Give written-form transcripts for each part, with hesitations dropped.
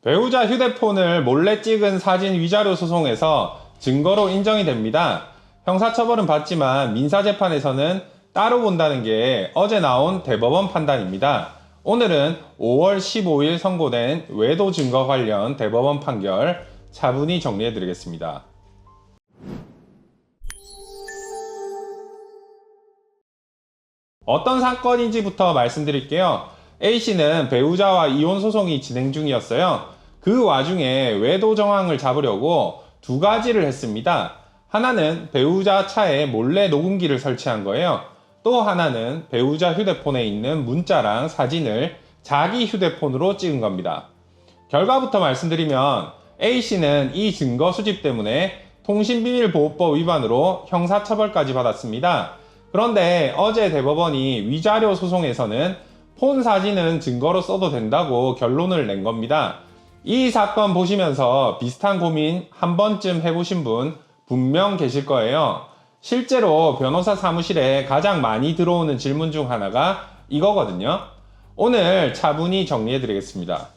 배우자 휴대폰을 몰래 찍은 사진 위자료 소송에서 증거로 인정이 됩니다. 형사처벌은 받지만 민사재판에서는 따로 본다는 게 어제 나온 대법원 판단입니다. 오늘은 5월 15일 선고된 외도 증거 관련 대법원 판결 차분히 정리해 드리겠습니다. 어떤 사건인지부터 말씀드릴게요. A씨는 배우자와 이혼 소송이 진행 중이었어요. 그 와중에 외도 정황을 잡으려고 두 가지를 했습니다. 하나는 배우자 차에 몰래 녹음기를 설치한 거예요. 또 하나는 배우자 휴대폰에 있는 문자랑 사진을 자기 휴대폰으로 찍은 겁니다. 결과부터 말씀드리면 A씨는 이 증거 수집 때문에 통신비밀보호법 위반으로 형사처벌까지 받았습니다. 그런데 어제 대법원이 위자료 소송에서는 폰 사진은 증거로 써도 된다고 결론을 낸 겁니다. 이 사건 보시면서 비슷한 고민 한 번쯤 해보신 분 분명 계실 거예요. 실제로 변호사 사무실에 가장 많이 들어오는 질문 중 하나가 이거거든요. 오늘 차분히 정리해 드리겠습니다.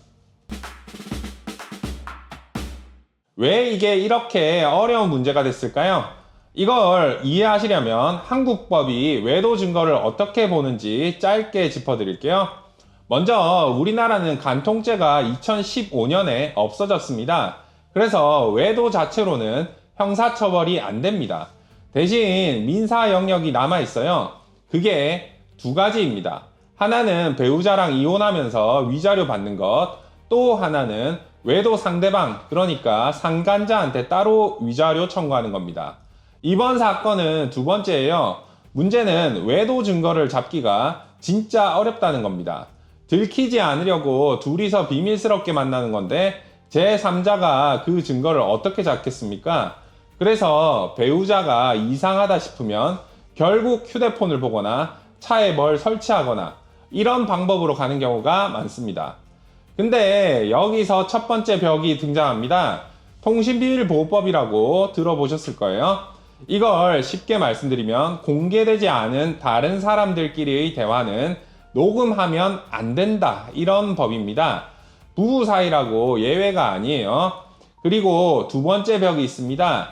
왜 이게 이렇게 어려운 문제가 됐을까요? 이걸 이해하시려면 한국법이 외도 증거를 어떻게 보는지 짧게 짚어드릴게요. 먼저 우리나라는 간통죄가 2015년에 없어졌습니다. 그래서 외도 자체로는 형사처벌이 안 됩니다. 대신 민사 영역이 남아있어요. 그게 두 가지입니다. 하나는 배우자랑 이혼하면서 위자료 받는 것, 또 하나는 외도 상대방, 그러니까 상간자한테 따로 위자료 청구하는 겁니다. 이번 사건은 두 번째예요. 문제는 외도 증거를 잡기가 진짜 어렵다는 겁니다. 들키지 않으려고 둘이서 비밀스럽게 만나는 건데 제3자가 그 증거를 어떻게 잡겠습니까? 그래서 배우자가 이상하다 싶으면 결국 휴대폰을 보거나 차에 뭘 설치하거나 이런 방법으로 가는 경우가 많습니다. 근데 여기서 첫 번째 벽이 등장합니다. 통신비밀보호법이라고 들어보셨을 거예요. 이걸 쉽게 말씀드리면 공개되지 않은 다른 사람들끼리의 대화는 녹음하면 안 된다, 이런 법입니다. 부부 사이라고 예외가 아니에요. 그리고 두 번째 벽이 있습니다.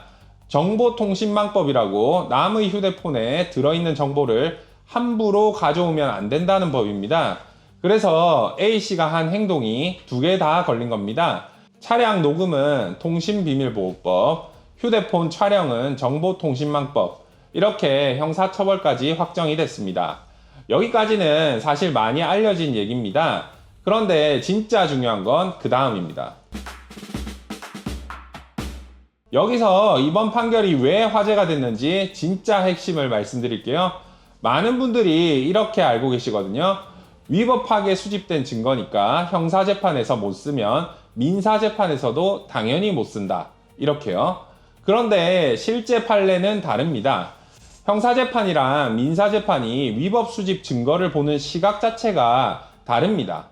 정보통신망법이라고 남의 휴대폰에 들어있는 정보를 함부로 가져오면 안 된다는 법입니다. 그래서 A씨가 한 행동이 두 개 다 걸린 겁니다. 차량 녹음은 통신비밀보호법, 휴대폰 촬영은 정보통신망법, 이렇게 형사처벌까지 확정이 됐습니다. 여기까지는 사실 많이 알려진 얘기입니다. 그런데 진짜 중요한 건 그 다음입니다. 여기서 이번 판결이 왜 화제가 됐는지 진짜 핵심을 말씀드릴게요. 많은 분들이 이렇게 알고 계시거든요. 위법하게 수집된 증거니까 형사재판에서 못 쓰면 민사재판에서도 당연히 못 쓴다, 이렇게요. 그런데 실제 판례는 다릅니다. 형사재판이랑 민사재판이 위법 수집 증거를 보는 시각 자체가 다릅니다.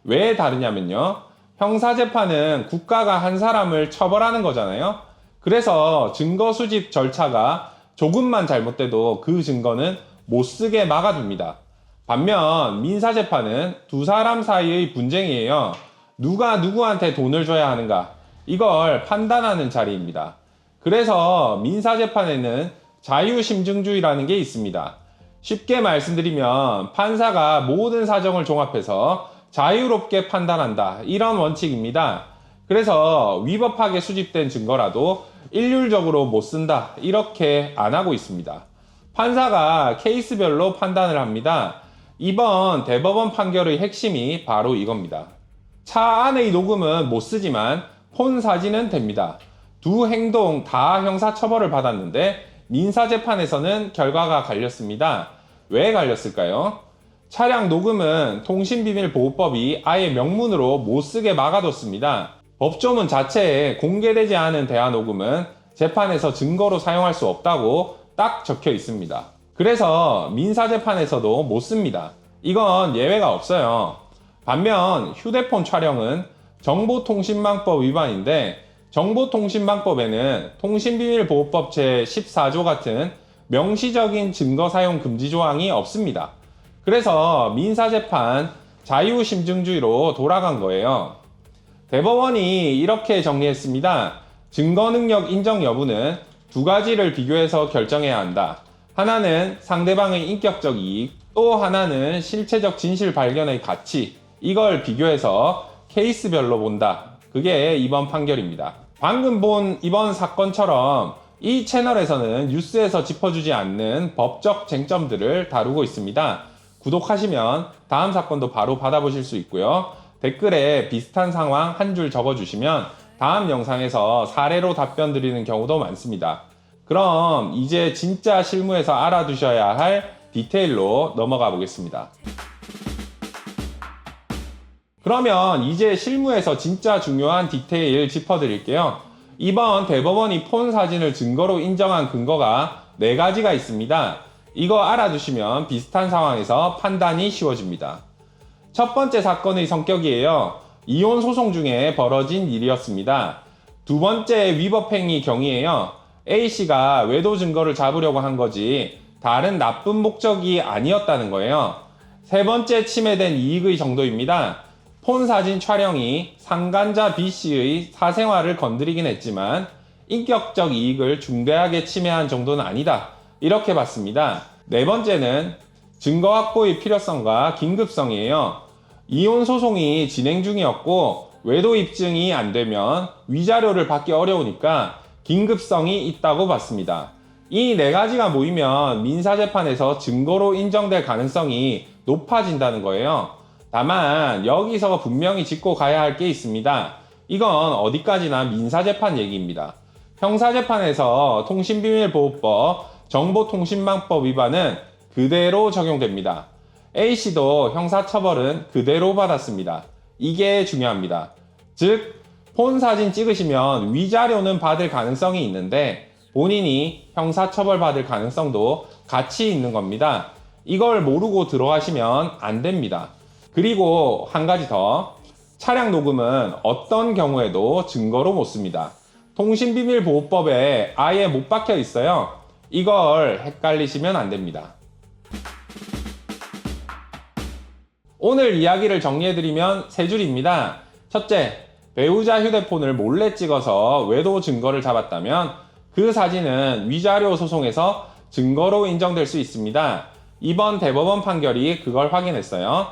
왜 다르냐면요. 형사재판은 국가가 한 사람을 처벌하는 거잖아요. 그래서 증거 수집 절차가 조금만 잘못돼도 그 증거는 못 쓰게 막아둡니다. 반면 민사재판은 두 사람 사이의 분쟁이에요. 누가 누구한테 돈을 줘야 하는가, 이걸 판단하는 자리입니다. 그래서 민사재판에는 자유심증주의라는 게 있습니다. 쉽게 말씀드리면 판사가 모든 사정을 종합해서 자유롭게 판단한다, 이런 원칙입니다. 그래서 위법하게 수집된 증거라도 일률적으로 못 쓴다, 이렇게 안 하고 있습니다. 판사가 케이스별로 판단을 합니다. 이번 대법원 판결의 핵심이 바로 이겁니다. 차 안의 녹음은 못 쓰지만 폰 사진은 됩니다. 두 행동 다 형사처벌을 받았는데 민사재판에서는 결과가 갈렸습니다. 왜 갈렸을까요? 차량 녹음은 통신비밀보호법이 아예 명문으로 못 쓰게 막아뒀습니다. 법조문 자체에 공개되지 않은 대화 녹음은 재판에서 증거로 사용할 수 없다고 딱 적혀 있습니다. 그래서 민사재판에서도 못 씁니다. 이건 예외가 없어요. 반면 휴대폰 촬영은 정보통신망법 위반인데 정보통신망법에는 통신비밀보호법 제14조 같은 명시적인 증거 사용 금지 조항이 없습니다. 그래서 민사재판 자유심증주의로 돌아간 거예요. 대법원이 이렇게 정리했습니다. 증거능력 인정 여부는 두 가지를 비교해서 결정해야 한다. 하나는 상대방의 인격적 이익, 또 하나는 실체적 진실 발견의 가치. 이걸 비교해서 케이스별로 본다. 그게 이번 판결입니다. 방금 본 이번 사건처럼 이 채널에서는 뉴스에서 짚어주지 않는 법적 쟁점들을 다루고 있습니다. 구독하시면 다음 사건도 바로 받아보실 수 있고요. 댓글에 비슷한 상황 한 줄 적어주시면 다음 영상에서 사례로 답변 드리는 경우도 많습니다. 그럼 이제 진짜 실무에서 알아두셔야 할 디테일로 넘어가 보겠습니다. 그러면 이제 실무에서 진짜 중요한 디테일 짚어드릴게요. 이번 대법원이 폰 사진을 증거로 인정한 근거가 4가지가 있습니다. 이거 알아두시면 비슷한 상황에서 판단이 쉬워집니다. 첫 번째 사건의 성격이에요. 이혼 소송 중에 벌어진 일이었습니다. 두 번째 위법행위 경위에요. A씨가 외도 증거를 잡으려고 한 거지 다른 나쁜 목적이 아니었다는 거예요. 세 번째 침해된 이익의 정도입니다. 폰 사진 촬영이 상간자 B씨의 사생활을 건드리긴 했지만 인격적 이익을 중대하게 침해한 정도는 아니다. 이렇게 봤습니다. 네 번째는 증거 확보의 필요성과 긴급성이에요. 이혼 소송이 진행 중이었고 외도 입증이 안 되면 위자료를 받기 어려우니까 긴급성이 있다고 봤습니다. 이 4가지가 모이면 민사재판에서 증거로 인정될 가능성이 높아진다는 거예요. 다만 여기서 분명히 짚고 가야 할 게 있습니다. 이건 어디까지나 민사재판 얘기입니다. 형사재판에서 통신비밀보호법, 정보통신망법 위반은 그대로 적용됩니다. A씨도 형사처벌은 그대로 받았습니다. 이게 중요합니다. 즉, 폰 사진 찍으시면 위자료는 받을 가능성이 있는데 본인이 형사처벌 받을 가능성도 같이 있는 겁니다. 이걸 모르고 들어가시면 안 됩니다. 그리고 한 가지 더, 차량 녹음은 어떤 경우에도 증거로 못 씁니다. 통신비밀보호법에 아예 못 박혀 있어요. 이걸 헷갈리시면 안 됩니다. 오늘 이야기를 정리해드리면 3줄입니다. 첫째, 배우자 휴대폰을 몰래 찍어서 외도 증거를 잡았다면 그 사진은 위자료 소송에서 증거로 인정될 수 있습니다. 이번 대법원 판결이 그걸 확인했어요.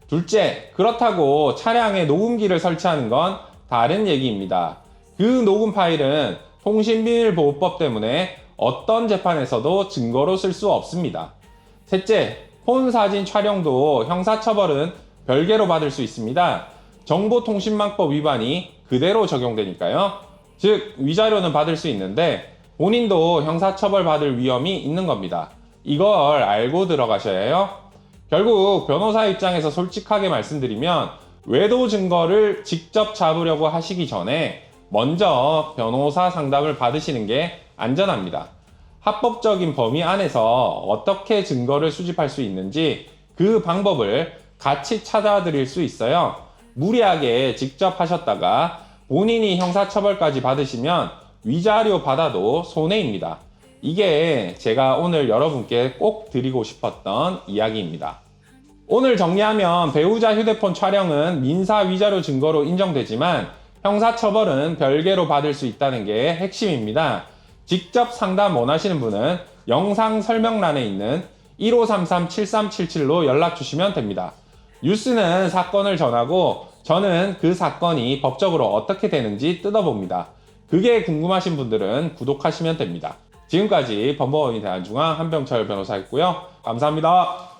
둘째, 그렇다고 차량에 녹음기를 설치하는 건 다른 얘기입니다. 그 녹음 파일은 통신비밀보호법 때문에 어떤 재판에서도 증거로 쓸 수 없습니다. 셋째, 폰 사진 촬영도 형사처벌은 별개로 받을 수 있습니다. 정보통신망법 위반이 그대로 적용되니까요. 즉, 위자료는 받을 수 있는데 본인도 형사처벌 받을 위험이 있는 겁니다. 이걸 알고 들어가셔야 해요. 결국 변호사 입장에서 솔직하게 말씀드리면 외도 증거를 직접 잡으려고 하시기 전에 먼저 변호사 상담을 받으시는 게 안전합니다. 합법적인 범위 안에서 어떻게 증거를 수집할 수 있는지 그 방법을 같이 찾아드릴 수 있어요. 무리하게 직접 하셨다가 본인이 형사처벌까지 받으시면 위자료 받아도 손해입니다. 이게 제가 오늘 여러분께 꼭 드리고 싶었던 이야기입니다. 오늘 정리하면 배우자 휴대폰 촬영은 민사 위자료 증거로 인정되지만 형사처벌은 별개로 받을 수 있다는 게 핵심입니다. 직접 상담 원하시는 분은 영상 설명란에 있는 1533-7377로 연락 주시면 됩니다. 뉴스는 사건을 전하고 저는 그 사건이 법적으로 어떻게 되는지 뜯어봅니다. 그게 궁금하신 분들은 구독하시면 됩니다. 지금까지 범법원의 대한중앙 한병철 변호사였고요. 감사합니다.